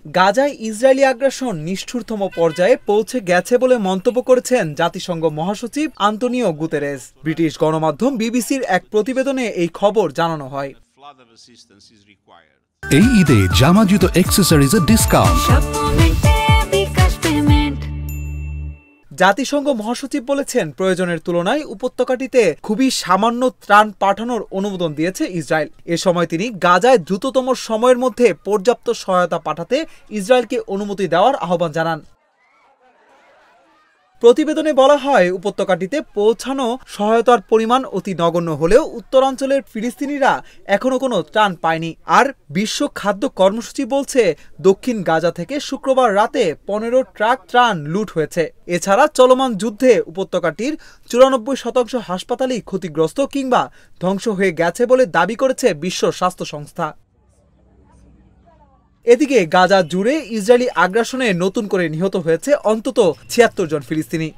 গাজায় ইসরায়েলি আগ্রাসন নিষ্ঠুরতম পর্যায়ে পৌঁছে গেছে বলে মন্তব্য করেছেন জাতিসংঘ মহাসচিব আন্তোনিও গুতেরেস। ব্রিটিশ গণমাধ্যম বিবিসির এক প্রতিবেদনে এই খবর জানানো হয়। এই ঈদে জামা জুতো অ্যাকসেসরিজের ডিসকাউন্ট। জাতিসংঘ মহাসচিব বলেছেন, প্রয়োজনের তুলনায় উপত্যকাটিতে খুবই সামান্য ত্রাণ পাঠানোর অনুমোদন দিয়েছে ইসরায়েল। এ সময় তিনি গাজায় দ্রুততম সময়ের মধ্যে পর্যাপ্ত সহায়তা পাঠাতে ইসরায়েলকে অনুমতি দেওয়ার আহ্বান জানান। প্রতিবেদনে বলা হয়, উপত্যকাটিতে পৌঁছানো সহায়তার পরিমাণ অতি নগণ্য হলেও উত্তরাঞ্চলের ফিলিস্তিনিরা এখনো কোনো ত্রাণ পায়নি। আর বিশ্ব খাদ্য কর্মসূচি বলছে, দক্ষিণ গাজা থেকে শুক্রবার রাতে 15 ট্রাক ত্রাণ লুট হয়েছে। এছাড়া চলমান যুদ্ধে উপত্যকাটির 94% হাসপাতালই ক্ষতিগ্রস্ত কিংবা ধ্বংস হয়ে গেছে বলে দাবি করেছে বিশ্ব স্বাস্থ্য সংস্থা। এদিকে গাজা জুড়ে ইসরায়েলি আগ্রাসনে নতুন করে নিহত হয়েছে অন্তত 76 জন ফিলিস্তিনি।